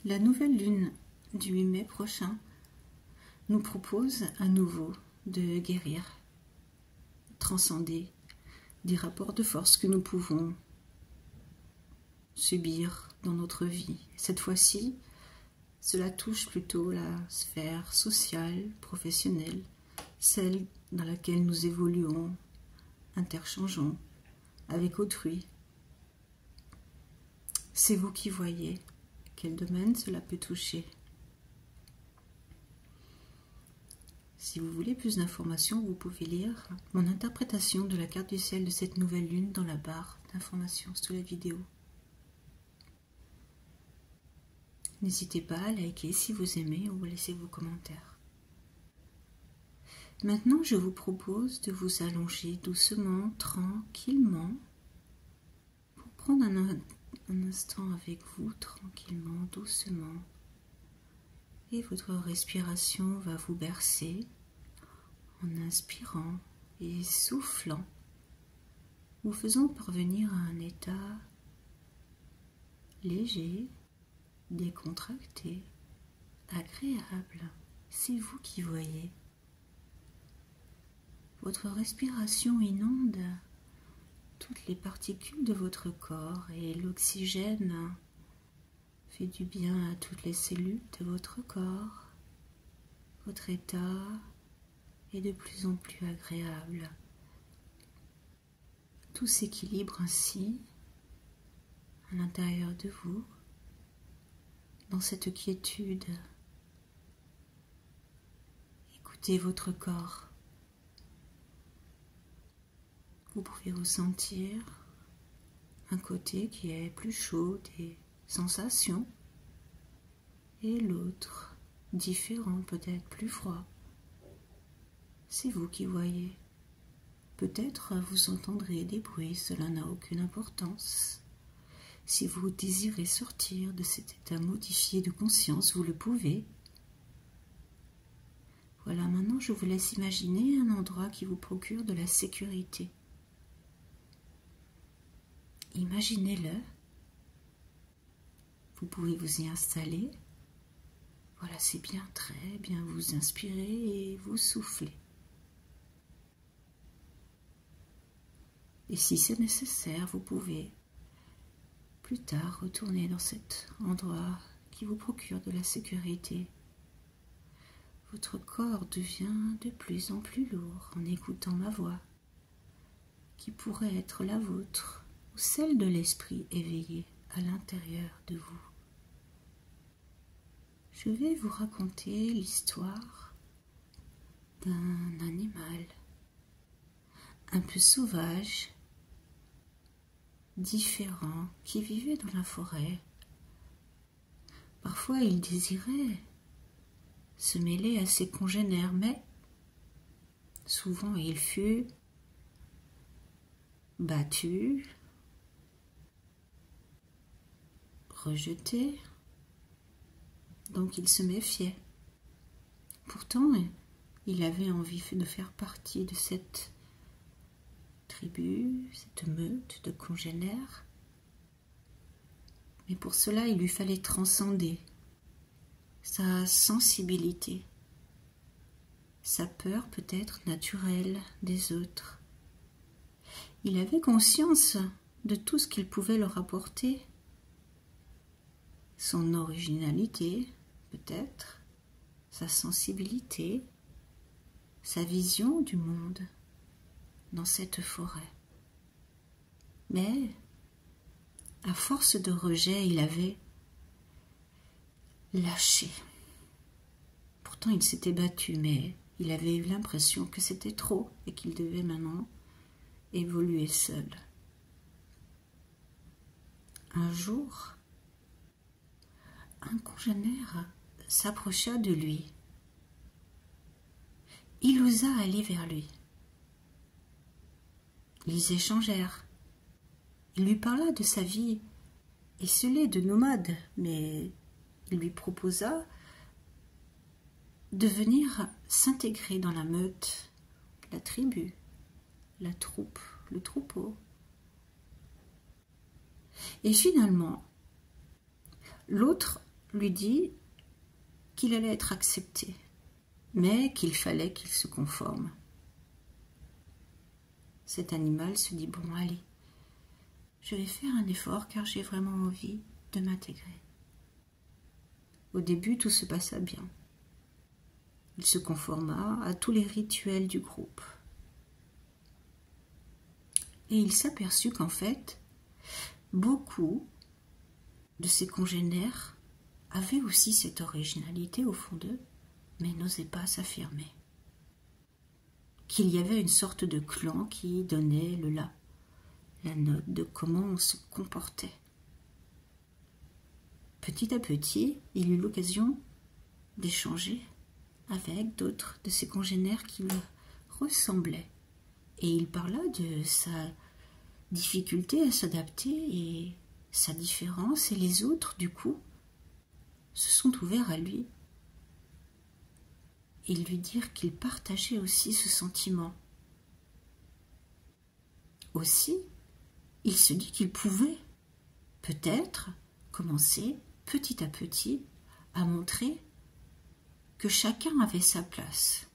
La nouvelle lune du 8 mai prochain nous propose à nouveau de guérir, transcender des rapports de force que nous pouvons subir dans notre vie. Cette fois-ci, cela touche plutôt la sphère sociale, professionnelle, celle dans laquelle nous évoluons, interchangeons avec autrui. C'est vous qui voyez quel domaine cela peut toucher. Si vous voulez plus d'informations, vous pouvez lire mon interprétation de la carte du ciel de cette nouvelle lune dans la barre d'informations sous la vidéo. N'hésitez pas à liker si vous aimez ou à laisser vos commentaires. Maintenant, je vous propose de vous allonger doucement, tranquillement, pour prendre un instant avec vous, tranquillement, doucement. Et votre respiration va vous bercer en inspirant et soufflant, vous faisant parvenir à un état léger, décontracté, agréable. C'est vous qui voyez. Votre respiration inonde toutes les particules de votre corps et l'oxygène fait du bien à toutes les cellules de votre corps. Votre état est de plus en plus agréable. Tout s'équilibre ainsi à l'intérieur de vous, dans cette quiétude. Écoutez votre corps. Vous pouvez ressentir un côté qui est plus chaud des sensations et l'autre différent, peut-être plus froid. C'est vous qui voyez. Peut-être vous entendrez des bruits, cela n'a aucune importance. Si vous désirez sortir de cet état modifié de conscience, vous le pouvez. Voilà, maintenant je vous laisse imaginer un endroit qui vous procure de la sécurité. Imaginez-le. Vous pouvez vous y installer. Voilà, c'est bien, très bien. Vous inspirez et vous soufflez. Et si c'est nécessaire, vous pouvez plus tard retourner dans cet endroit qui vous procure de la sécurité. Votre corps devient de plus en plus lourd en écoutant ma voix, qui pourrait être la vôtre ou celle de l'esprit éveillé à l'intérieur de vous. Je vais vous raconter l'histoire d'un animal un peu sauvage, différent, qui vivait dans la forêt. Parfois, il désirait se mêler à ses congénères, mais souvent il fut battu, rejeté, donc il se méfiait. Pourtant, il avait envie de faire partie de cette tribu, cette meute de congénères. Mais pour cela, il lui fallait transcender sa sensibilité, sa peur peut-être naturelle des autres. Il avait conscience de tout ce qu'il pouvait leur apporter, son originalité peut-être, sa sensibilité, sa vision du monde dans cette forêt. Mais à force de rejet, il avait lâché. Pourtant, il s'était battu, mais il avait eu l'impression que c'était trop et qu'il devait maintenant évoluer seul. Un jour, un congénère s'approcha de lui. Il osa aller vers lui. Ils échangèrent. Il lui parla de sa vie esselée de nomade, mais il lui proposa de venir s'intégrer dans la meute, la tribu, la troupe, le troupeau. Et finalement, l'autre lui dit qu'il allait être accepté, mais qu'il fallait qu'il se conforme. Cet animal se dit, bon, allez, je vais faire un effort car j'ai vraiment envie de m'intégrer. Au début, tout se passa bien. Il se conforma à tous les rituels du groupe. Et il s'aperçut qu'en fait, beaucoup de ses congénères avaient aussi cette originalité au fond d'eux, mais n'osaient pas s'affirmer. Qu'il y avait une sorte de clan qui donnait la note de comment on se comportait. Petit à petit, il eut l'occasion d'échanger avec d'autres de ses congénères qui lui ressemblaient. Et il parla de sa difficulté à s'adapter et sa différence, et les autres, du coup, se sont ouverts à lui. Ils lui dirent qu'ils partageaient aussi ce sentiment. Aussi, il se dit qu'il pouvait peut-être commencer petit à petit à montrer que chacun avait sa place.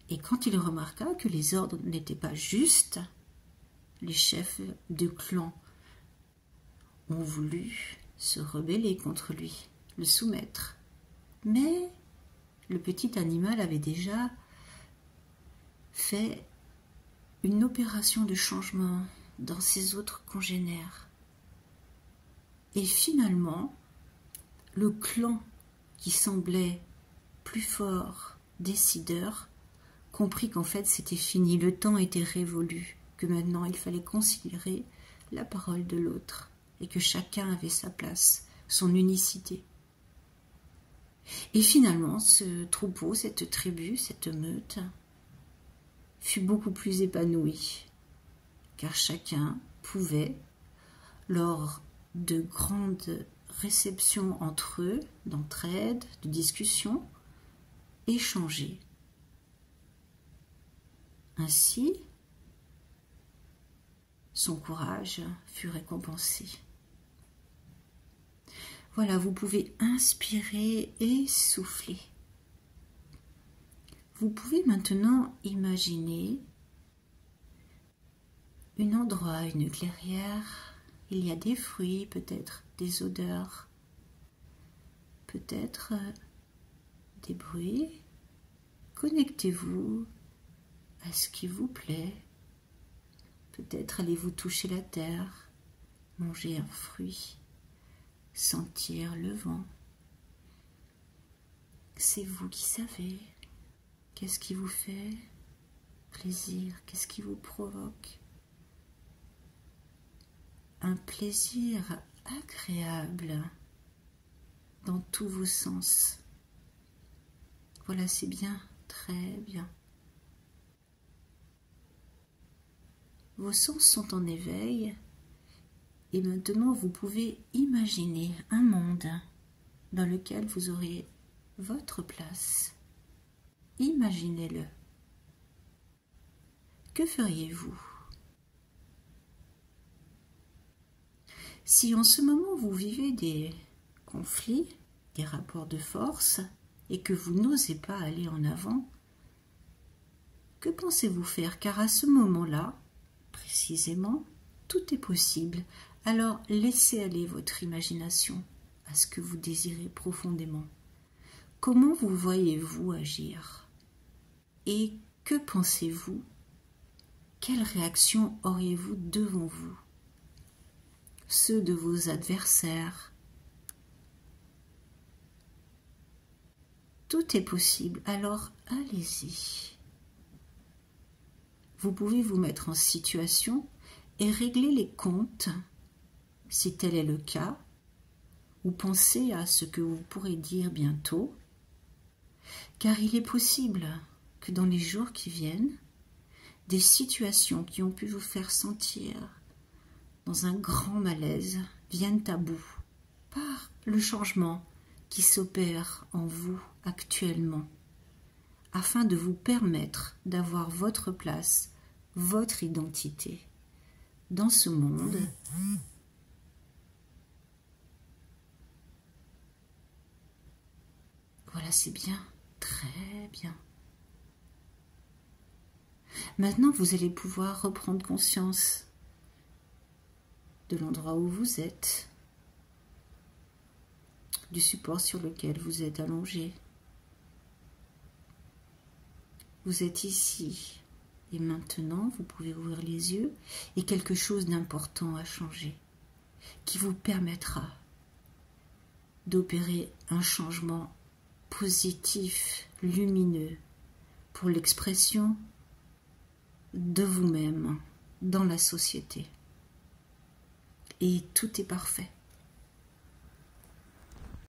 Et quand il remarqua que les ordres n'étaient pas justes, les chefs de clan ont voulu se rebeller contre lui, le soumettre. Mais le petit animal avait déjà fait une opération de changement dans ses autres congénères. Et finalement, le clan qui semblait plus fort, décideur, comprit qu'en fait c'était fini, le temps était révolu, que maintenant il fallait considérer la parole de l'autre et que chacun avait sa place, son unicité. Et finalement, ce troupeau, cette tribu, cette meute, fut beaucoup plus épanoui, car chacun pouvait, lors de grandes réceptions entre eux, d'entraide, de discussions, échanger. Ainsi, son courage fut récompensé. Voilà, vous pouvez inspirer et souffler. Vous pouvez maintenant imaginer un endroit, une clairière. Il y a des fruits, peut-être des odeurs, peut-être des bruits. Connectez-vous à ce qui vous plaît. Peut-être allez-vous toucher la terre, manger un fruit, sentir le vent. C'est vous qui savez. Qu'est-ce qui vous fait plaisir? Qu'est-ce qui vous provoque un plaisir agréable dans tous vos sens? Voilà, c'est bien, très bien. Vos sens sont en éveil et maintenant vous pouvez imaginer un monde dans lequel vous aurez votre place. Imaginez-le. Que feriez-vous si en ce moment vous vivez des conflits, des rapports de force et que vous n'osez pas aller en avant? Que pensez-vous faire? Car à ce moment-là, précisément, tout est possible. Alors laissez aller votre imagination à ce que vous désirez profondément. Comment vous voyez-vous agir? Et que pensez-vous? Quelle réaction auriez-vous devant vous? Ceux de vos adversaires? Tout est possible, alors allez-y. Vous pouvez vous mettre en situation et régler les comptes, si tel est le cas, ou penser à ce que vous pourrez dire bientôt, car il est possible que dans les jours qui viennent, des situations qui ont pu vous faire sentir dans un grand malaise viennent à bout par le changement qui s'opère en vous actuellement, afin de vous permettre d'avoir votre place, votre identité dans ce monde Voilà, c'est bien, très bien. Maintenant, vous allez pouvoir reprendre conscience de l'endroit où vous êtes, du support sur lequel vous êtes allongé. Vous êtes ici et maintenant, vous pouvez ouvrir les yeux et quelque chose d'important a changé qui vous permettra d'opérer un changement positif, lumineux pour l'expression de vous-même dans la société. Et tout est parfait.